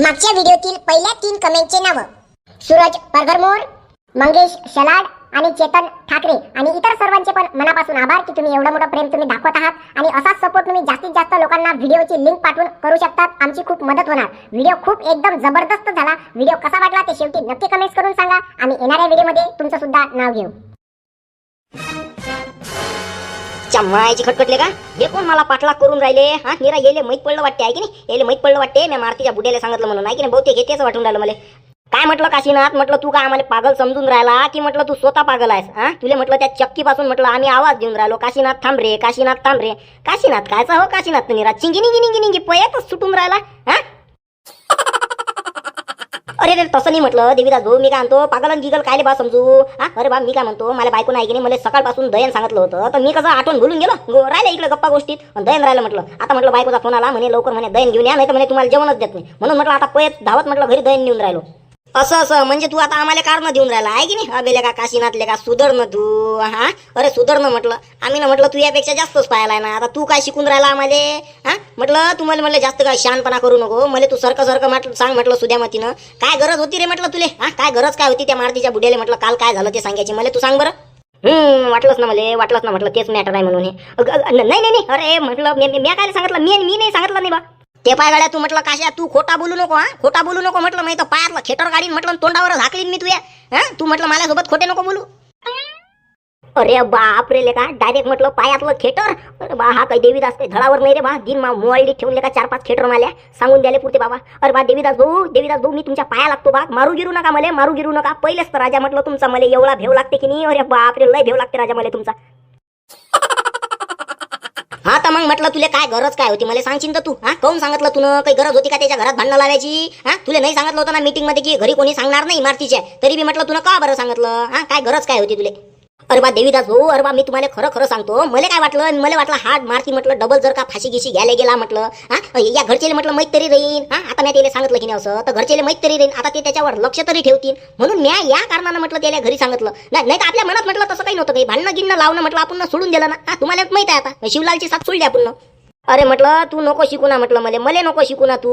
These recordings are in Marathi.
मागच्या व्हिडिओतील पहिल्या 3 कमेंटचे नाव सूरज परगरमोर, मंगेश शलाड आणि चेतन ठाकरे आणि इतर सर्वांचे पण मनापासून आभार की तुम्ही एवढं मोठं प्रेम तुम्ही दाखवत आहात आणि असाच सपोर्ट तुम्ही जास्तीत जास्त लोकांना व्हिडिओची लिंक पाठवून करू शकतात. आमची खूप मदत होणार. व्हिडिओ खूप एकदम जबरदस्त झाला. व्हिडिओ कसा वाटला ते शेवटी नक्की कमेंट्स करून सांगा. आम्ही येणाऱ्या व्हिडिओमध्ये तुमचं सुद्धा नाव घेऊ. चम्मायची खटखटले का हे कोण मला पाठलाग करून राहिले. हा निरा येले माहीत पडलं वाटते आहे की नाही. येले माहीत पडलं वाटते मी मारतीच्या बुड्याला सांगितलं म्हणून आहे की नाही. बहुतेक हे तेच वाटून राहिलं मला. काय म्हटलं काशीनाथ, म्हटलं तू काय आम्हाला पागल समजून राहिला की म्हटलं तू स्वतः पागल आहेस. हा तुले म्हटलं त्या चक्कीपासून म्हटलं आम्ही आवाज देऊन राहिलो काशीनाथ थांब रे, काशीनाथ थांब रे. काशीनाथ कायचा हो काशीनाथ निरा चिंगिनी गिनी गिनी पयतच सुटून राहिला. हा अरे रे तसं नाही म्हटलं देवीदास भाऊ. मी काय म्हणतो पागल गिगल कायले बा समजू. हा अरे बा मी काय म्हणतो मला बायको नाही की नाही. मला सकाळपासून दयन सांगितलं होतं तर मी कसं आठवण भुलून गेलो राहिलं इकडे गप्पा गोष्टीत. दयन राहिलं म्हटलं. आता म्हटलं बायकोचा फोन आला म्हणे लवकर म्हणे दयन घेऊन या नाही तर म्हणे तुम्हाला जेवणच देत नाही. म्हणून म्हटलं आता पयत धावत म्हटलं घरी दयन नेऊन राहिलो. असं म्हणजे तू आता आम्हाला कारण देऊन राहिला आहे की नाही. अबेले का काशीनाथले का सुधरणं तू. हा अरे सुधरणं म्हटलं आम्ही ना म्हटलं तू यापेक्षा जास्तच पाहायला ना. आता तू काय शिकून राहिला आम्हाला. हा म्हटलं तू मला म्हटलं जास्त काय शहाणपणा करू नको. मला तू सारखं म्हटलं सांग म्हटलं सुद्यामतीनं काय गरज होती रे म्हटलं तुले. हा काय गरज काय होती त्या मारतीच्या बुड्याला म्हटलं काल काय झालं ते सांगायची मला तू सांग बरं. वाटलंच ना म्हटलं तेच मॅटर आहे म्हणून हे. नाही अरे म्हटलं मी काय सांगितलं मी नाही सांगितलं नाही बा. ते पाय गाड्या तू म्हटलं काशा तू खोटा बोलू नको. हा खोटा बोलू नको म्हटलं. मी तर पायातलं खेटर गाडीन म्हटलं तोंडावर झाकलीन मी तुया. हा तू म्हटलं माझ्यासोबत खोटे नको बोलू. अरे बाप रे लेका डायरेक्ट म्हटलं पायातलं खेटर. अरे बा हा काही देवीदास काही धडावर नाही रे बा. दिन मोबाईल ठेवून लेका 4-5 खेटर माल्या सांगून द्याले पुरते बाबा. अरे बा देवीदास भाऊ मी तुमच्या पाया लागतो बा. मारू गिरू नका मला, मारू गिरू नका. पहिलेच तर राजा म्हटलं तुमचा मला एवढा भेव लागते की नाही. अरे बाप रे लय भेव लागते राजा मला तुमचा. हा तर मग म्हटलं तुला काय गरज काय होती मला सांगशील तर तू. हा काऊन सांगितलं तू काही गरज होती का त्याच्या घरात भांडणं लावायची. हा तुला नाही सांगितलं होतं ना मीटिंग मध्ये की घरी कोणी सांगणार नाही इमारतीच्या तरी बी म्हटलं तुला का बरं सांगितलं. हा काय गरज काय होती तुले. अरे बा देवीदास भाऊ अरे बा मी तुम्हाला खरं सांगतो. मला काय वाटलं मला वाटलं हात मारती म्हटलं डबल जर का फाशी गिशी घ्यायला गेला म्हटलं. हा या घरचेले म्हटलं माहीत तरी राहीन. हा आता मी त्याला सांगितलं की नाही असं तर घरचेले माहीत तरी राहीन. आता ते त्याच्यावर लक्ष तरी ठेवतील म्हणून मी या कारणानं म्हटलं त्याला घरी सांगितलं. नाही तर आपल्या मनात म्हटलं तसं काही नव्हतं काही भांडणं गिणं लावणं म्हटलं आपण सोडून दिलं ना. हा तुम्हाला माहित आहे आता शिवलालची साथ सोडली आपण. अरे म्हटलं तू नको शिकू ना म्हटलं मला नको शिकू ना तू.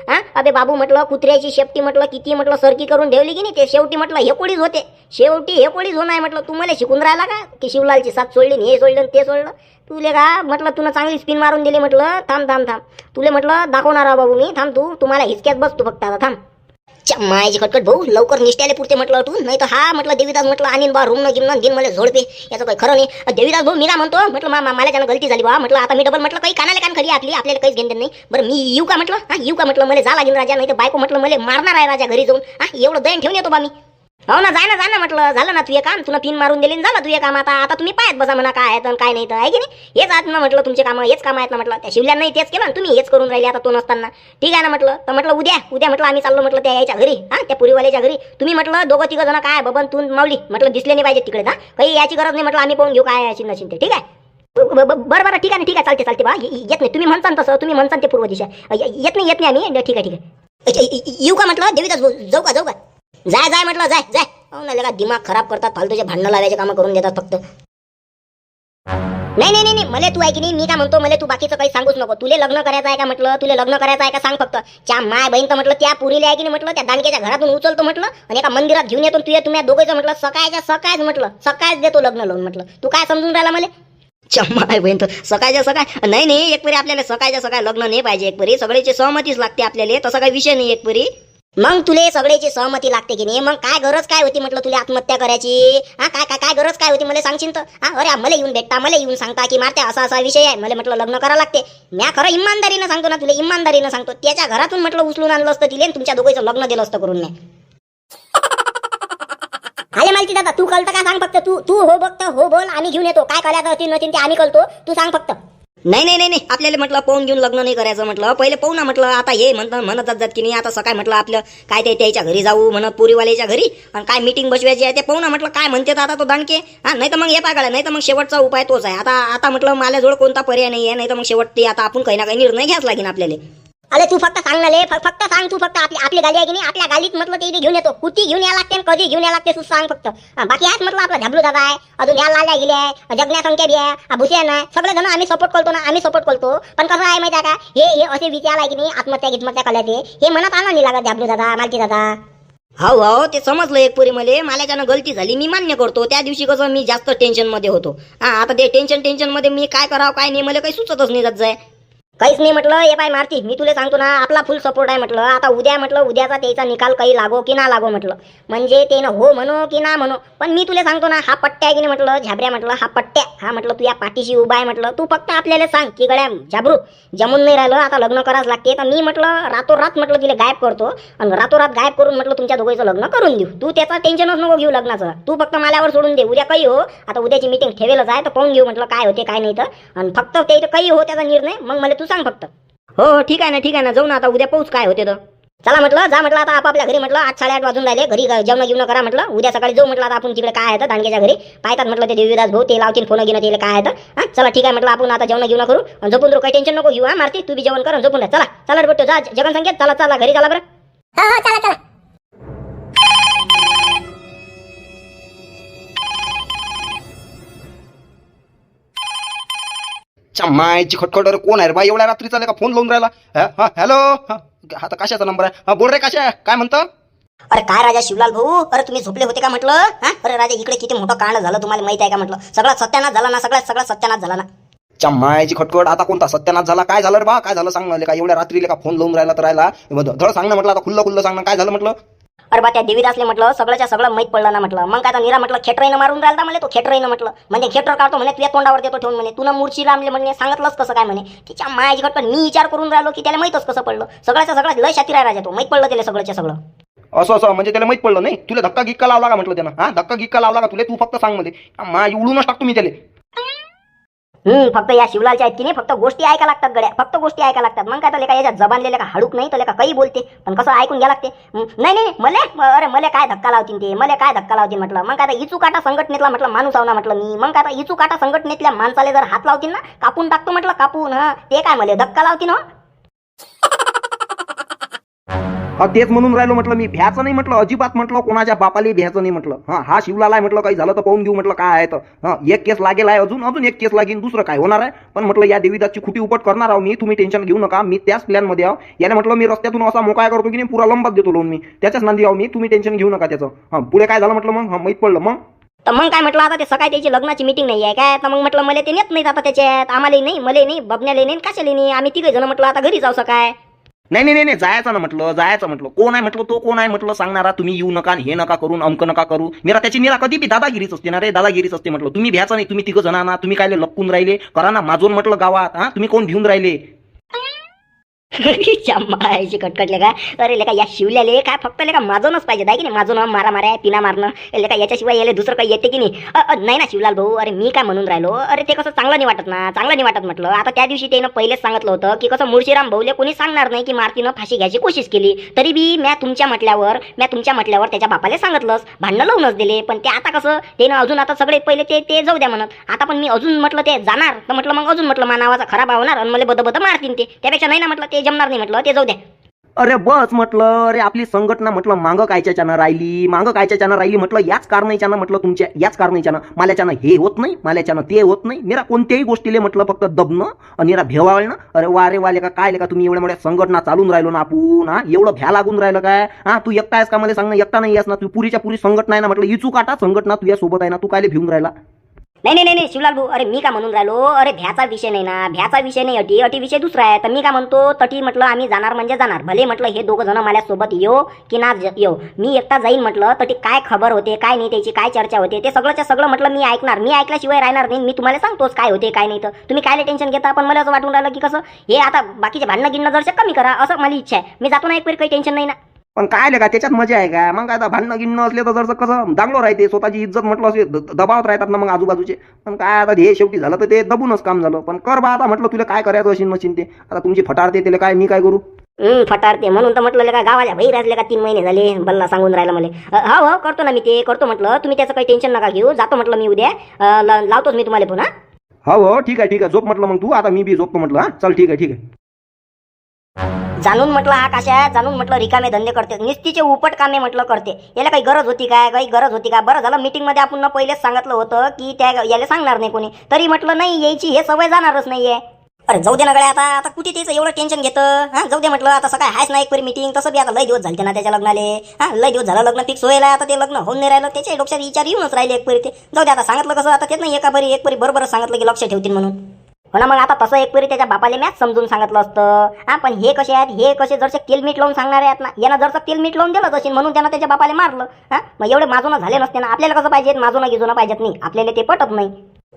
हा अबे बाबू म्हटलं कुत्र्याची शेपटी म्हटलं किती म्हटलं सरकी करून ठेवली की नाही ते शेवटी म्हटलं हे कोळीच होते. शेवटी हे कोळीच होणार म्हटलं. तू मला शिकून राहिला का की शिवलालची साथ सोडली हे सोडलं ते सोडलं. तुले का म्हटलं तुला चांगली स्पिन मारून दिली म्हटलं. थांब तुले म्हटलं दाखवणार बाबू मी. थांब तू तुम्हाला हिसक्यात बस तू फक्त आता थांब. मायाची खटखट भाऊ लवकर निष्ठ्याले पुरते म्हटलं तू. नाही तर हा म्हटलं देवीदास म्हटलं आणि बा रूम न गिमन दिन मला झोडपे याचं काही खरं नाही. देवीदास भाऊ मी काय म्हणतो म्हटलं मला त्यानं गलती झाली बा. म्हटलं आता मी डबल म्हटलं काही कानाला कान खरी आपल्याला काहीच घेणं नाही. बरं मी येऊ का म्हटलं. हा येऊ का म्हटलं मला जा लागेल राजा नाही तर बायको म्हटलं मला मारणार आहे राजा घरी जाऊन. हा एवढं दयन ठेवून येतो बा मी. हो ना जा ना म्हटलं. झालं ना तुझे काम तुला पिन मारून दिली झालं तुझे काम. आता तुम्ही पायात बसा म्हणा काय आहे काय नाही तर आहे की नाही. हेच आहेत ना म्हटलं तुमचे काम हेच काम आहेत ना म्हटलं. त्या शिवल्या नाही तेच केलं तुम्ही हेच करून राहिले आता तो नसताना. ठीक आहे ना म्हटलं. तर म्हटलं उद्या म्हटलं आम्ही चाललो म्हटलं त्या यायच्या घरी. हा त्या पुरीवाल्याच्या घरी. तुम्ही म्हटलं दोघं तिघं जण काय बबन तू माऊली म्हटलं दिसले नाही पाहिजे तिकडे. हा काही याची गरज नाही म्हटलं आम्ही पाहून घेऊ काय याची नशीन ते. ठीक आहे बरं ठीक आहे चालते बा. येत नाही तुम्ही म्हणता तसं तुम्ही म्हणता ते पूर्व दिशा येत नाही आम्ही. ठीक आहे येऊ का म्हटलं देवीदास जाऊ का जाय म्हटलं जाय. हो ना लगा दिमाग खराब करतात फालतूचे भांडणं लावायचे कामं करून देतात फक्त. नाही मला तू आहे की नाही. मी काय म्हणतो मला तू बाकीचं काही सांगूच नको. तुले लग्न करायचं आहे का म्हटलं. तुले लग्न करायचं आहे का सांग फक्त. त्या माय बहीण तर म्हटलं त्या पुरीला आहे की नाही म्हटलं त्या दानक्याच्या घरातून उचलतो म्हटलं आणि एका मंदिरात घेऊन येतो. तुम्ही दोघेचं म्हटलं सकाळच म्हटलं सकाळच देतो लग्न लावून म्हटलं. तू काय समजून राहिला मला. चम्मा बहीण तर सकाळच्या नाही एक परी आपल्याला सकाळच्या लग्न नाही पाहिजे. एक परी सगळ्याची सहमतीच लागते आपल्याला. तसा काही विषय नाही एक परी. मग तुले सगळ्याची सहमती लागते की नाही. मग काय गरज काय होती म्हटलं तुला आत्महत्या करायची. हा काय गरज काय होती मला सांगशील तर. हा अरे मला येऊन भेटता मला येऊन सांगता की मारते असा विषय आहे मला म्हटलं लग्न करावं लागते. म्या खरं इमानदारीनं सांगतो ना तुला इमानदारीनं सांगतो. त्याच्या घरातून म्हटलं उचलून आणलं असतं तिले तुमच्या दोघांचं लग्न दिलं असतं करून. नाही आले मालती दादा तू कळतं का सांग फक्त. तू हो बघत हो बोल आम्ही घेऊन येतो. काय करायचं नसतील ते आम्ही कळतो. तू सांग फक्त. नाही आपल्याला म्हटलं पाहून घेऊन लग्न नाही करायचं म्हटलं. पहिले पाहू ना म्हटलं. आता हे म्हणत जात की नाही आता सकाळ म्हटलं आपलं काय ते त्याच्या घरी जाऊ म्हणत पुरीवाल्याच्या घरी आणि काय मीटिंग बसवायची आहे ते पाहू ना म्हटलं. काय म्हणते आता तो दानके. हा नाही तर मग हे पागळ नाही तर मग शेवटचा उपाय तोच आहे. आता म्हटलं माझ्याजवळ कोणता पर्याय नाही आहे. नाही तर मग शेवट ते आता आपण काही ना काही निर्णय घ्यायच लागेल आपल्याला. अरे तू फक्त सांग ना ले, फक्त सांग तू. फक्त आपली गाडी आहे की नाही, आपल्या गाडीत म्हटलं ते इथे घेऊन येतो. कुठे घेऊन यायला लागते आणि कधी घेऊन यायला लागते तू सांग फक्त. बाकी आहेच म्हटलं आपला झाबलू दादा आहे, अजून या लाल्या गेले आहे, जगण्या संख्या बी आहे, भुसेन आहे, सगळे जण आम्ही सपोर्ट करतो ना, आम्ही सपोर्ट करतो. पण कसं आहे माहिती आहे का, हे असे विचार आहे की नाही, आत्महत्या करायचे हे म्हणत आणा नाही लागत झाबलू दादा, मालती दादा. हो हो ते समजलं एक पुरी मला ज्यानं गलती झाली मी मान्य करतो. त्या दिवशी कसं मी जास्त टेन्शन मध्ये होतो. आता ते टेन्शन मध्ये मी काय करावं काय नाही मला काही सुचतच नाही जात जाय. काहीच नाही म्हटलं. हे पाय मारती, मी तुला सांगतो ना, आपला फुल सपोर्ट आहे म्हटलं. आता उद्या म्हटलं उद्याचा त्याचा निकाल काही लागो की ना लागो म्हटलं, म्हणजे ते ना हो म्हणो की ना म्हणो, पण मी तुला सांगतो ना, हा पट्ट्या आहे की नाही म्हटलं झाबऱ्या, म्हटलं हा पट्ट्या, हा म्हटलं तू या पाठीशी उभा आहे म्हटलं. तू फक्त आपल्याला सांग की गड्या झाबरू जमून नाही राहिलं, आता लग्न करावंच लागते. तर मी म्हटलं रातोरात म्हटलं तिला गायब करतो आणि रातोरात गायब करून म्हटलं तुमच्या दोघांचं लग्न करून देऊ. तू त्याचा टेन्शनच नको घेऊ लग्नाचं, तू फक्त माझ्यावर सोडून दे. उद्या काही हो, आता उद्याची मीटिंग ठेवेलच आहे तर पाहून घेऊ म्हटलं काय होते काय नाही तर. आणि फक्त ते काही हो त्याचा निर्णय मग मला तू सांग फक्त. हो ठीक आहे ना जाऊ ना, आता उद्या पाऊस काय होते तर. चला म्हटलं जा म्हटलं आता आपापल्या घरी. म्हटलं 8-8:30 वाजून राहिले, घरी जेवण घेऊन करा म्हटलं. उद्या सकाळी जाऊ म्हटलं. आता आपण तिकडे काय आहे तर दांडग्याच्या घरी पाहतात म्हटलं ते देवीदास भाऊ, ते लावतील फोन घेणं ते काय आहे तर. चला ठीक आहे म्हटलं, आपण आता जेवण घेऊन करू आणि झोपून रो, काही टेन्शन नको घेऊ. मारती तू बी जेवण कर झोपून राह. चला भेटतो, जा जगन संकेत, चला घरी चला बरं. हो हो चला चला. मायची खटखट. अरे कोण आहे रे बा एवढ्या रात्री चालेल का फोन लावून राहिला? हॅलो, आता कशाचा नंबर आहे? बोल रे, कशा काय म्हणतं? अरे काय राजा शिवलाल भाऊ, अरे तुम्ही झोपले होते का म्हटलं? अरे राजा इकडे किती मोठं कांड झालं तुम्हाला माहिती आहे का म्हटलं? सगळा सत्यानाश झाला ना, सगळा सत्यानाश झाला ना. मायची खटखट. आता कोणता सत्यानाश झाला? काय झालं रे बा? काय झालं सांग ना. का एवढ्या रात्रीला का फोन लावून राहिला तर राहिला? धड सांग ना म्हटलं, आता खुल्लं सांग ना काय झालं म्हटलं. अरे बा त्या देवीदासले म्हटलं सगळ्याच्या सगळं माहीत पडलं ना म्हटलं. मग काय निरा म्हटलं खेटराईनं मारून राहिला मला तो. खेटराईनं म्हटलं म्हणजे खेटर काढतो म्हणे, तुझ्या तोंडावर देतो ठेवून म्हणे, तुला मूर्छी रामले म्हणे, सांगितलंच कसं काय म्हणे. तिच्या मायाची खटपट. मी विचार करून राहिलो की त्याला माहीतच कसं पडलं. सगळ्याच्या सगळं लय शातीर आहे राजा तो, माहीत पडलं त्याला सगळ्याच्या सगळं. असं म्हणजे त्याला माहीत पडलं नाही? तुला धक्का गिक्का लावला का म्हटलं त्यानं? धक्का गिक्का लावला का तुला? तू फक्त सांग मध्ये, उडूनच टाकतो मी त्याला. फक्त या शिवलालच्या आहेत की नाही, फक्त गोष्टी ऐका लागतात गड्या, फक्त गोष्टी ऐका लागतात. मग काय तर याच्या जबानलेले का हाडूक नाही तर का काही बोलते, पण कसं ऐकून घ्या लागते. नाही मला काय धक्का लावतील ते, मला काय धक्का लावतील म्हटलं. मग काय इचू काटा संघटनेतला म्हटलं माणूस आव ना म्हटलं मी. मग काय इचू काटा संघटनेतल्या माणसाले जर हात लावतील ना, कापून टाकतो म्हटलं, कापून. ते काय मला धक्का लावतील हो. तेच म्हणून राहिलो म्हटलं मी. भ्याचं नाही म्हटलं अजिबात म्हटलं, कोणाच्या बापाला भ्याचं नाही म्हटलं. हा शिवलाला आहे म्हटलं, काही झालं तर पाहून घेऊ म्हटलं काय आहे तर. एक केस लागेल आहे, अजून एक केस लागेल, दुसरं काय होणार आहे. पण म्हटलं या देवीदासची खुटी उपट करणार आहो मी, तुम्ही टेन्शन घेऊ नका. मी त्याच प्लॅन मध्ये आहो. याने म्हटलं मी रस्त्यातून असा मोकळा करतो की नाही, पुरा लंबात देतो लोन मी, त्याच्याच नांदी आहो मी. तुम्ही टेन्शन घेऊ नका त्याचं. पुढे काय झालं म्हटलं मग माहीत पडलं मग. तर मग काय म्हटलं, आता ते सकाळी त्याची लग्नाची मीटिंग नाही आहे काय, तर मग म्हटलं मला ते नेत नाही आता त्याच्यात. आम्हाला नाही, मला नाही, बबण्याला नाही, कशाला नाही. आम्ही तिघे जण म्हटलं आता घरी जाऊ सकाळ. नाही जायचं ना म्हटलं, जायचं म्हटलं. कोण आहे म्हटलं तो, कोण आहे म्हटलं सांगणारा? तुम्ही येऊ नका, हे नका करून, अंक नका करू. त्याची निरा कधी बी दादागिरीच असते ना रे, दादागिरीच असते म्हटलं. तुम्ही भ्याचं नाही, तुम्ही तिघं जण ना, तुम्ही काय लपकून राहिले करा ना माजून म्हटलं गावात. तुम्ही कोण भिऊन राहिले? मायाची कटकटले का? अरे लेका या शिवल्याले काय फक्त लेका माजूनच पाहिजे की नाही, माजून मारा पिना मारणं लेका, याच्याशिवाय याला दुसरं काही येते की नाही. नाही ना शिवलाल भाऊ, अरे मी काय म्हणून राहिलो, अरे ते कसं चांगलं नाही वाटत ना, चांगलं नाही वाटत म्हटलं. आता त्या दिवशी त्यानं पहिलेच सांगितलं होतं की कसं मुळशीराम भाऊले कोणी सांगणार नाही की मारतीनं फाशी घ्यायची कोशिश केली, तरी बी मी तुमच्या म्हटल्यावर त्याच्या बापाला सांगितलंच, भांडणं लावूनच दिले. पण ते आता कसं त्यानं अजून आता सगळे पहिले ते जाऊ द्या म्हणत. आता पण मी अजून म्हटलं ते जाणार तर म्हटलं मग अजून म्हटलं नावाचा खराब होणार आणि मला बद मारतील ते, त्यापेक्षा नाही ना म्हटलं ते जमणार नाही म्हटलं, ते जाऊ द्या. अरे बस म्हटलं, अरे आपली संघटना म्हटलं मागं कायच्यानं राहिली म्हटलं, याच कारणाच्यानं म्हटलं, तुमच्या याच कारणाच्यानं माल्याच्यानं हे होत नाही, माल्याच्यानं ते होत नाही. निरा कोणत्याही गोष्टीले म्हटलं फक्त दबणं आणि निरा भेवाळणं. अरे वाले का काय लेका, तुम्ही एवढ्या मोठ्या संघटना चालून राहिलो ना आपण, एवढं भ्या लागून राहिलं काय? तू एकटा आहेस का मला सांग ना? एकटा नाही आहेस ना तू, पुरीच्या पुरी संघटना आहे ना म्हटलं, इचू काटा संघटना तुझ्या सोबत आहे ना, तू काय भिवून राहिला? नाही शिवलाल भाऊ, अरे मी का म्हणून राहिलो, अरे भ्याचा विषय नाही ना, भ्याचा विषय नाही, अटी विषय दुसरा आहे. तर मी का म्हणतो, तटी म्हटलं आम्ही जाणार म्हणजे जाणार, भले म्हटलं हे दोघं जण माझ्यासोबत येऊ की ना येऊ, मी एकटा जाईन म्हटलं. तटी काय खबर होते काय नाही, त्याची काय चर्चा होते ते सगळंच्या सगळं म्हटलं मी ऐकणार, मी ऐकल्याशिवाय राहणार नाही. मी तुम्हाला सांगतोच काय होते काय नाही, तर तुम्ही काय टेन्शन घेता. पण मला असं वाटून राहिलं की कसं हे आता बाकीचे भांडणं गिणणं जरशे कमी करा, असं माझी इच्छा आहे. मी जातो ना एक वेळ, काही टेन्शन नाही ना. पण काय का त्याच्यात मजा आहे का? मग काय भांडणं गिणणं असले तर जर कसं दांगलो राहते, स्वतःची इज्जत म्हटलं असे दबावत राहतात ना मग आजूबाजूचे. पण काय आता हे शेवटी झालं तर ते दबूनच काम झालं. पण कर बा आता म्हटलं, तुला काय करायचं अशी मशीन ते आता तुमची फटारते त्याला काय मी काय करू? फटारते म्हणून तर म्हटलं का गावाच्या बाहेर असले का 3 महिने झाले, बल्ला सांगून राहिला मला. हो करतो ना मी, ते करतो म्हटलं. तुम्ही त्याचं काही टेन्शन नका घेऊ, जातो म्हटलं मी उद्या, लावतोच मी तुम्हाला पुन्हा. हो ठीक आहे झोप म्हटलं मग तू, आता मी बी झोपतो म्हटलं. चल ठीक आहे. जाणून म्हटलं हा काशा जाणून म्हटलं रिकामे धंदे करते निस्तीचे उपट कामे म्हटलं करते. याला काही गरज होती काय काही गरज होती का? बरं झालं मीटिंग मध्ये आपण पहिलेच सांगितलं होतं की त्या याला सांगणार नाही कोणी, तरी म्हटलं नाही यायची हे सवय जाणारच नाहीये. अरे जाऊ दे ना गड्या, आता आता कुठे त्याचं एवढं टेन्शन घेतं? हा जाऊ दे म्हटलं, आता सकाळी हायच ना एक परी मीटिंग, तसं बी आता लय दिवस झाले ना त्याच्या लग्नाले. हा लय दिवस झालं लग्न फिक्स व्हायला, आता ते लग्न होऊन नाही राहिलं, त्याच्या डोक्यात विचार येऊनच राहिले एक परी. ते जाऊ दे आता सांगितलं कसं, आता तेच नाही एक परी बरोबरच सांगितलं की लक्ष ठेवतील म्हणून. हो ना, मग आता तसं एक परी त्याच्या बापाले मॅच समजून सांगितलं असतं. हा पण हे कसे आहेत, हे कसे जरसे तेल मीठ लावून सांगणार आहेत ना, यानं जरसं तेल मीठ लावून दिलं तशी म्हणून त्यानं त्याच्या बापाले मारलं. हा मग एवढे माजून झाले नसते ना. आपल्याला कसं पाहिजे, माजून गिजून पाहिजेत नाही, आपल्याला ते पटत नाही.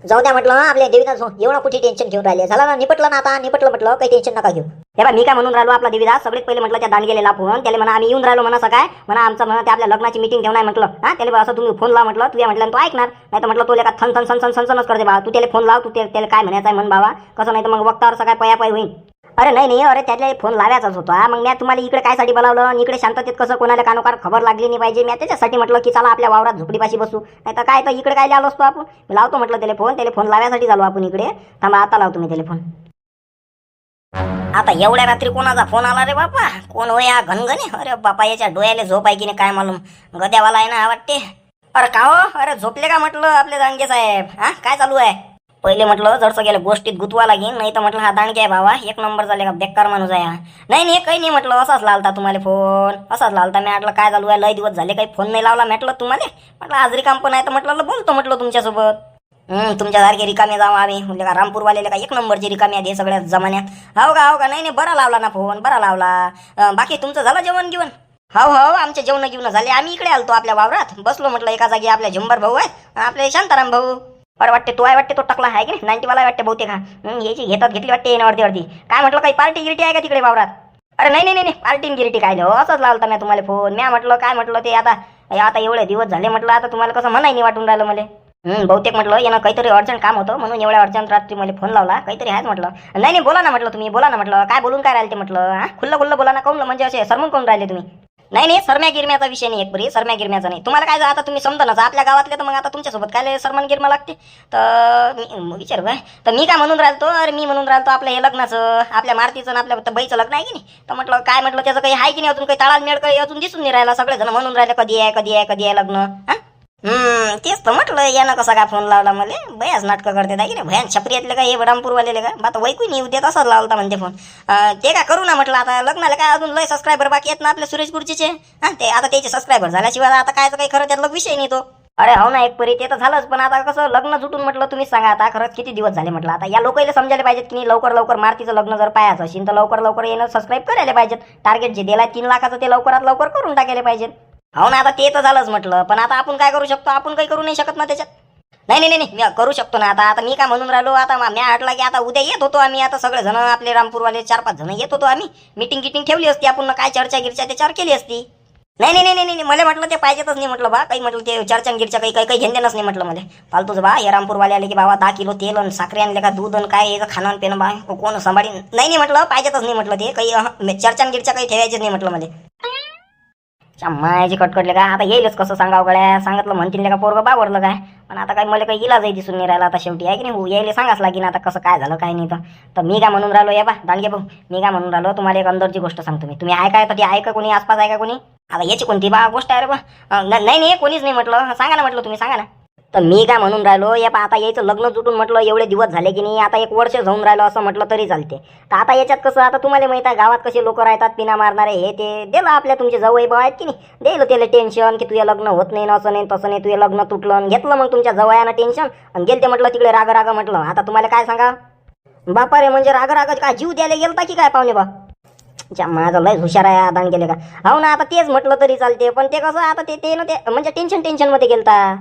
जाऊ द्या म्हटलं आपल्या देवीदास एवढं कुठे टेन्शन घेऊन राहिले, झालं ना निपटलं ना, आता निपटलं म्हटलं काही टेन्शन नका घेऊ. हे बा मी काय म्हणून राहिलो, आपला देवीदास सगळ्यात पहिले म्हटलं त्या दांडगेला फोन त्याला म्हणा आम्ही येऊन राहिलो म्हणा सकाळ म्हणा आमचं म्हणा ते आपल्या लग्नाची मीटिंग घेऊन आहे म्हटलं. हा त्याला असं तुम्ही फोन लावा म्हटलं, तुझ्या म्हटलं तो ऐकणार नाही तर म्हटलं तुला का थन करते बा, तू त्याला फोन लाव, तू त्याला काय म्हणायचं आहे म्हण बाबा, कसं नाही तर मग वक्तावर सकाळ पयापय होईल. अरे नाही अरे त्यातल्या फोन लावायचाच होता. मग मी तुम्हाला इकडे कायसाठी बोलावलं आणि इकडे शांततेत कसं कोणाला कानोकार खबर लागली नाही पाहिजे, मी त्याच्यासाठी म्हटलं की चला आपल्या वावरात झोपडीपाशी बसू, नाही तर काय तर इकडे काय आलो असतो आपण. लावतो म्हटलं त्याला फोन लावायसाठी झालो आपण इकडे. थांबा आता लावतो मी त्याला फोन. आता एवढ्या रात्री कोणाचा फोन आला रे बापा, कोण हो या घनघने? अरे बापा याच्या डोळ्याला झोप आहे की नाही काय मालूम, गद्यावाला आहे ना वाटते. अरे का हो, अरे झोपले का म्हटलं आपले दांडगे साहेब? हा काय चालू आहे? पहिले म्हटलं जरसं गेलं गोष्टीत गुतवा लागेल, नाही तर म्हटलं हा दांडगे आहे बाबा एक नंबर झाले का बेकार माणूस आहे. नाही काही नाही म्हटलं, असाच लावता तुम्हाला फोन, असाच लावता. मी म्हटलं काय चालू आहे, लय दिवस झाले काही फोन नाही लावला म्हटलं तुम्हाला. म्हटलं आज रिकाम पण आहे तर म्हटलं बोलतो म्हटलं तुमच्यासोबत. तुमच्यासारखे रिकामे जाऊ आम्ही म्हणजे का रामपूरवालेले का एक नंबरची रिकामी आहे सगळ्या जमान्यात. हो का नाही बरा लावला ना फोन, बरा लावला. बाकी तुमचं झालं जेवण गिवण? हो आमचे जेवण घेऊन झाले, आम्ही इकडे आलतो आपल्या वावरात बसलो म्हटलं एका जागी. आपल्या झुंबर भाऊ आहे आपले शांताराम भाऊ. अरे वाटते तो आहे वाटते, तो टकला आहे की नाही 90वाला वाटते बहुतेक. याची घेतली वाटते येण्यावरती अर्धी. काय म्हटलं काही पार्टी गिरटी आहे का तिकडे वावरात? अरे नाही पार्टी गिरटी काय हो, असंच लावता मी तुम्हाला फोन. मी म्हटलं काय म्हटलं ते आता एवढे दिवस झाले म्हटलं, आता तुम्हाला कसं म्हणाय नाही वाटून राहिलं मला. बहुतेक म्हटलं यानं काहीतरी अर्जंट काम होतं म्हणून एवढ्या अर्जंट रात्री मला फोन लावला, काहीतरी आहेच म्हटलं. नाही बोला ना म्हटलं, तुम्ही बोला ना म्हटलं, काय बोलून काय राहिले ते म्हटलं. हा खुल्लं बोला ना, काऊन म्हणजे असे सरमून कोण राहिले तुम्ही? नाही सरम्या गिरम्याचा विषय नाही, एक बरी सरम्या गिरम्याचा नाही. तुम्हाला काय आता तुम्ही समजा ना आपल्या गावातले, तर मग आता तुमच्यासोबत काय सरमान गिरमा लागते तर विचार काय. तर मी काय म्हणून राहिलो, अरे मी म्हणून राहिलो आपलं हे लग्नाचं, आपल्या मारुतीचं आणि आपल्या बाईचं लग्न आहे की नाही. तर म्हटलं काय म्हटलं त्याचं काही आहे की नाही अजून, काही ताळाल मेळ काही अजून दिसून नाही राहिला. सगळेजण म्हणून राहिले कधी आहे लग्न. तेच तर म्हटलं यानं कसा काय फोन लावला मला, बयाच नाटकं करते की नाही, भयान छपरीतले का हे रामपूरवालेले का आता वैकू नाही उद्या तसंच लावता म्हणते फोन. ते काय करू ना म्हटलं, आता लग्नाला काय अजून लय सबस्क्रायबर बाकी आहेत ना आपल्या सुरेश गुरुजीचे. ते आता त्याचे सबस्क्रायबर झाल्याशिवाय आता काय काही खरं त्यातला विषय नाही तो. अरे हो ना एक परी ते तर झालंच, पण आता कसं लग्न जुटून म्हटलं तुम्हीच सांगा आता खरंच किती दिवस झाले म्हटलं. आता या लोकांना समजायला पाहिजेत की नाही, लवकर मारुतीचं लग्न जर पाहायचं असेल तर लवकर येणं सबस्क्राईब करायला पाहिजेत. टार्गेट जे दिला 3 लाखाचं ते लवकरात लवकर करून टाकायला पाहिजेत. हो ना आता ते तर झालंच म्हटलं, पण आता आपण काय करू शकतो, आपण काही करू नाही शकत ना त्याच्यात. नाही मी करू शकतो ना. आता मी काय म्हणून राहिलो, आता मी म्हटलं की आता उद्या येत होतो आम्ही, आता सगळे जण आपले रामपूरवाले 4-5 जण येत होतो आम्ही. मीटिंग ठेवली असती आपण, काय चर्चा गिरच्या त्याच्यावर केली असती. नाही मला म्हटलं ते पाहिजेतच नाही म्हटलं बा, काही म्हटलं ते चर्चा गिरच्या काही घेणदेनच नाही म्हटलं मला. फालतूच बा हे रामपूरवाले आले की बाबा 10 किलो तेल आणि साखरे आणले का दूध आणि काय खाणं पिणं बा कोण सांभाळी. नाही म्हटलं पाहिजेतच नाही म्हटलं ते काही चर्चा गिरच्या काही ठेवायचेच नाही म्हटलं मला. मायाची कटकटले काय आता येईलच कसं सांगावं गड्या, सांगितलं म्हणतील का पोरगं बावरलं काय. पण आता काय मला काही इलाजही दिसून नाही राहिला आता शेवटी आहे की नाही, यायला सांगाच लागेल आता कसं काय झालं काय नाही. तर मी काय म्हणून राहिलो या बा दांडगे भाऊ, मी काय म्हणून राहिलो तुम्हाला एक अंदरची गोष्ट सांगतो मी. तुम्ही ऐकाय तर ती ऐका, कोणी आसपास आहे का कोणी? आता याची कोणती बा गोष्ट आहे रे बा? नाही कोणीच नाही म्हटलं, सांगा ना म्हटलं, तुम्ही सांगा ना. तर मी काय म्हणून राहिलो या आता यायचं लग्न जुटून म्हटलं एवढे दिवस झाले की नाही, आता 1 वर्ष जाऊन राहिलं असं म्हटलं तरी चालते. तर आता याच्यात कसं, आता तुम्हाला माहित आहे गावात कसे लोक राहतात पिना मारणारे, हे ते दिलं आपल्या तुमचे जवळ भाऊ आहेत की नाही, दिलं त्याला टेन्शन की तुझं लग्न होत नाही, असं नाही तसं नाही, तुझं लग्न तुटलं, घेतलं मग तुमच्या जवळनं टेन्शन आणि गेलते म्हटलं तिकडे राग म्हटलं. आता तुम्हाला काय सांगा बापा रे, म्हणजे राग काय जीव द्यायला गेलता की काय पाहुणे बा? माझं लय हुशार आहे दान गेले का. हो ना आता तेच म्हटलं तरी चालते, पण ते कसं आता ते ना ते म्हणजे टेन्शन मध्ये गेलता.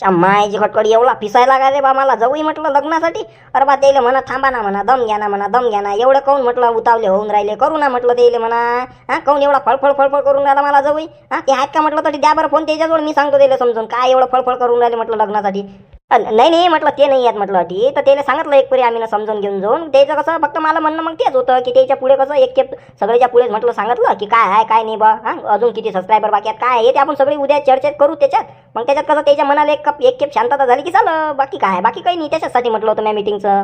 मायची खटकडी एवढा पिसायला लागले बा मला जाऊही म्हटलं लग्नासाठी. अरे बा त्याला म्हणा थांबा ना म्हणा, दम घ्या ना एवढं काऊन म्हटलं उतावले होऊन राहिले, करू ना म्हटलं त्याला म्हणा. हा काऊन एवढा फळफळ करून राहिला मला जाऊही. हा ते आहेत का म्हटलं तरी द्या बरं फोन त्याच्याजवळ, मी सांगतो त्याला समजून काय एवढं फळफळ करून राहिले म्हटलं लग्नासाठी. नाही म्हटलं ते नाही आहेत म्हटलं अटी. तर त्याला सांगितलं एक परी आम्ही समजून घेऊन जाऊन. त्याचं कसं फक्त मला म्हणणं मग तेच होतं की त्याच्या पुढे कसं एक खेप सगळ्याच्या पुढे म्हटलं सांगितलं की काय आहे काय नाही बा, हा अजून किती सबस्क्रायबर बाकी आहेत काय आहे ते आपण सगळी उद्या चर्चेत करू त्याच्यात. मग त्याच्यात कसं त्याच्या मनाला एक खेप शांतता झाली की झालं, बाकी काय बाकी काही नाही. त्याच्यासाठी म्हटलं होतं मी मीटिंगचं.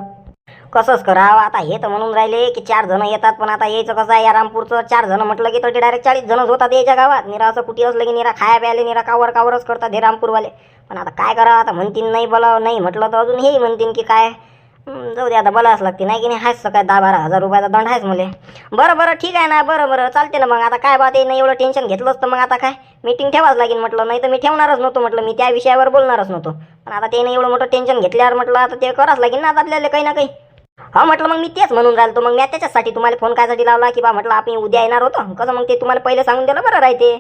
कसंच करावं आता. हे तर म्हणून राहिले की 4 जण येतात, पण आता यायचं कसं आहे या रामपूरचं. 4 जण म्हटलं की तर डायरेक्ट 40 जणच होतात याच्या गावात. निरा असं कुठे असलं की निरा खाया प्यायले निरा कावरच करतात हे रामपूरवाले. पण आता काय करावं, आता म्हणतीन नाही बोलाव, नाही म्हटलं तर अजून हेही म्हणतीन की काय. जाऊ दे आता, बोलावंच लागते नाही की नाही. हायच काय 10-12 हजार रुपयाचा दंड आहेच मला. बरं ठीक आहे ना, बरं चालते ना मग. आता काय बा ते नाही एवढं टेन्शन घेतलं असतं मग आता काय मीटिंग ठेवाच लागेल म्हटलं. नाही तर मी ठेवणारच नव्हतो म्हटलं, मी त्या विषयावर बोलणारच नव्हतो. पण आता ते नाही एवढं मोठं टेन्शन घेतल्यावर म्हटलं आता ते करावंच लागेल ना आता आपल्याला काही ना काही. हा म्हटलं मग मी तेच म्हणून राहिलो. मग मी त्याच्यासाठी तुम्हाला फोन कायसाठी लावला की बा म्हटलं आपण उद्या येणार होतो. कसं मग ते तुम्हाला पहिले सांगून दिलं बरं राहते.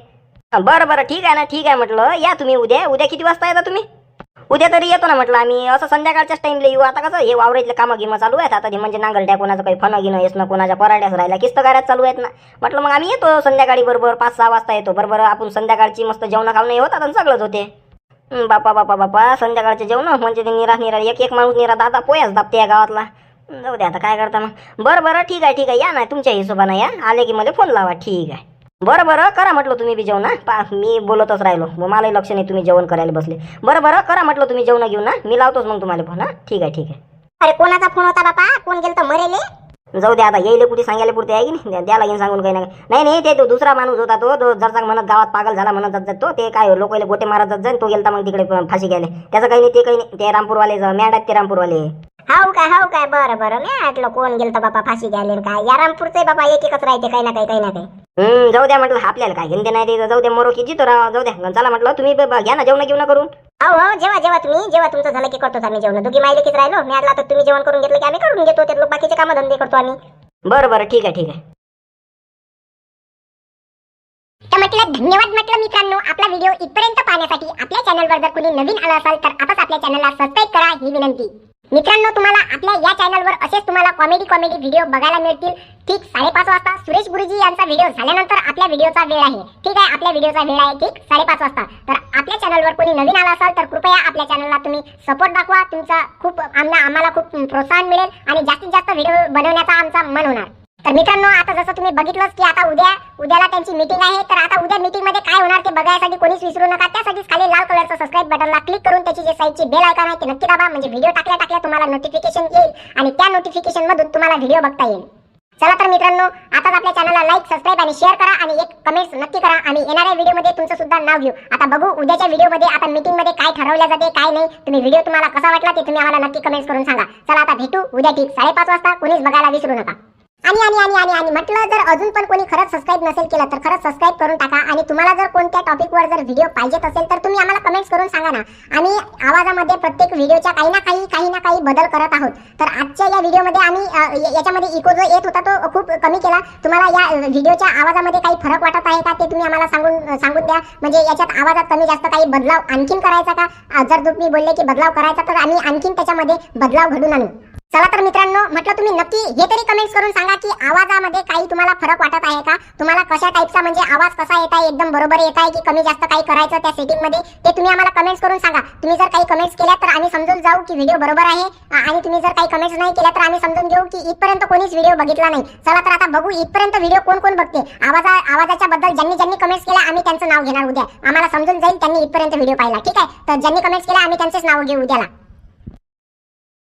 बरं ठीक आहे म्हटलं. या तुम्ही उद्या किती वाजता येता तुम्ही? उद्या तरी येतो ना म्हटलं आम्ही. असं संध्याकाळच्याच टाईमला येऊ. आता कसं हे वावरातले कामं गिमं चालू आहेत आता. ते म्हणजे नांगरट्या कोणाचं काही फणं गिणं येस ना, कोणाच्या पराड्यास राहिल्या किस्तगाऱ्यात चालू आहेत ना. म्हटलं मग आम्ही येतो संध्याकाळी बरोबर 5-6 वाजता येतो. बरोबर आपण संध्याकाळची मस्त जेवण खावणं होतात आणि सगळंच होते. बापा संध्याकाळचे जेवण म्हणजे ते निरा एक माणूस निरा दादा पोयाच दाबते या गावातला. जाऊ दे आता काय करता मग. बरं ठीक आहे या ना, तुमच्या हिशोबानं या. आले की मला फोन लावा. ठीक आहे. बरं करा म्हटलं तुम्ही बी जेवण. मी बोलतच राहिलो, मग मलाही लक्ष नाही तुम्ही जेवण करायला बसले. बरं करा म्हटलं तुम्ही जेवण घेऊन ना. मी लावतोच मग तुम्हाला फोन. ठीक आहे. अरे कोणाचा फोन होता बापा? कोण गेलतो मरेले? जाऊ दे आता, येईल कुठे सांगायला पुरते आहे की नाही. द्या लागेल सांगून काही नाही ते तो दुसरा माणूस होता तो जरसा म्हणत गावात पागल झाला म्हणत जात तो. ते काय लोकांना गोटे मारत जात तो गेलता मग तिकडे फाशी घ्यायला. त्याचं काही नाही ते रामपूरवाले मॅड आहेत ते रामपूरवाले. हाव काय बरं मी म्हटलं कोण गेलतो बापा फाशी घ्यायला काय. या रामपूरचे बापा एकच राहते काही ना काही. जाऊ द्या म्हटलं, आपल्याला काय घेणं नाही ते. जाऊ द्या मरो की जितो राव. जाऊ द्या चला म्हटलं, तुम्ही घ्या ना जेवण करून. हो जेव्हा तुमचं झालं की करतोच आम्ही जेवण. दोघी मायले किती राहिलो मी आता. तुम्ही जेवण करून घेतलं की आम्ही करून घेतो. त्यात बाकीचे काम धंदे करतो आम्ही. बरं ठीक आहे. तर म्हटलं धन्यवाद म्हटलं मित्रांनो. आपला व्हिडिओ इथपर्यंत पाहण्यासाठी आपल्या चॅनलवर जर कोणी नवीन आला असाल तर आताच आपल्या चॅनलला सबस्क्राईब करा ही विनंती. मित्रांनो तुम्हाला आपल्या या चॅनलवर असेच तुम्हाला कॉमेडी व्हिडिओ बघायला मिळतील. ठीक 5:30 वाजता सुरेश गुरुजी यांचा व्हिडिओ झाल्यानंतर आपल्या व्हिडिओचा वेळ आहे. ठीक आहे, आपल्या व्हिडिओचा वेळ आहे ठीक 5:30 वाजता. तर आपल्या चॅनलवर कोणी नवीन आला असाल तर कृपया आपल्या चॅनलला तुम्ही सपोर्ट दाखवा. तुमचा खूप आम्हाला खूप प्रोत्साहन मिळेल आणि जास्तीत जास्त व्हिडिओ बनवण्याचा आमचा मन होणार. तर मित्रांनो आता जसं तुम्ही बघितलंच की आता उद्याला त्यांची मीटिंग आहे. तर आता उद्या मीटिंग मध्ये काय होणार ते बघायसाठी कोणीच विसरू नका. त्यासाठीच खाली लाल कलरचं सबस्क्राईब बटनला क्लिक करून त्याची जे साईडची बेल आयकॉन आहे ते नक्की दाबा. म्हणजे व्हिडिओ टाकल्या तुम्हाला नोटिफिकेशन येईल आणि त्या नोटिफिकेशन मधून तुम्हाला व्हिडिओ बघता येईल. चला तर मित्रांनो आताच आपल्या चॅनलला लाईक सबस्क्राईब आणि शेअर करा आणि एक कमेंट्स नक्की करा. आणि येणाऱ्या व्हिडिओमध्ये तुमचं सुद्धा नाव घेऊ. आता बघू उद्याच्या व्हिडिओमध्ये आता मीटिंग मध्ये काय ठरवलं जाते काय नाही. तुम्ही व्हिडिओ तुम्हाला कसा वाटला ते तुम्ही आम्हाला नक्की कमेंट्स करून सांगा. चला आता भेटू उद्या ठीक 5:30 वाजता. कोणीच बघायला विसरू नका. आणि म्हटलं जर अजून पण कोणी खरंच सबस्क्राईब नसेल केलं तर खरंच सबस्क्राईब करून टाका. आणि तुम्हाला जर कोणत्या टॉपिकवर जर व्हिडिओ पाहिजेत असेल तर तुम्ही आम्हाला कमेंट्स करून सांगा ना. आम्ही आवाजामध्ये प्रत्येक व्हिडिओच्या काही ना काही बदल करत आहोत. तर आजच्या या व्हिडिओमध्ये आम्ही याच्यामध्ये इको जो येत होता तो खूप कमी केला. तुम्हाला या व्हिडिओच्या आवाजामध्ये काही फरक वाटत आहे का ते तुम्ही आम्हाला सांगून द्या. म्हणजे याच्यात आवाजात कमी जास्त काही बदलाव आणखीन करायचा का. जर तुम्ही बोलले की बदलाव करायचा तर आम्ही आणखीन त्याच्यामध्ये बदलाव घडून आणू. चला तर मित्रांनो म्हटलं तुम्ही नक्की हे तरी कमेंट्स करून सांगा की आवाजामध्ये काही तुम्हाला फरक वाटत आहे का. तुम्हाला कशा टाईपचा म्हणजे आवाज कसा येत आहे, एकदम बरोबर येत आहे की कमी जास्त काही करायचं त्या सेटिंग मध्ये ते तुम्ही आम्हाला कमेंट्स करून सांगा. तुम्ही जर काही कमेंट्स केल्या तर आम्ही समजून जाऊ की व्हिडिओ बरोबर आहे. आणि तुम्ही जर काही कमेंट्स नाही केल्या तर आम्ही समजून घेऊ की इथपर्यंत कोणीच व्हिडिओ बघितला नाही. चला तर आता बघू इथपर्यंत व्हिडिओ कोण बघते. आवाजाच्या बद्दल ज्यांनी कमेंट्स केल्या आम्ही त्यांचं नाव घेणार उद्या. आम्हाला समजून जाईल त्यांनी इथपर्यंत व्हिडिओ पाहिला. ठीक आहे, तर ज्यांनी कमेंट्स केल्या आम्ही त्यांचेच नाव घेऊ उद्याला.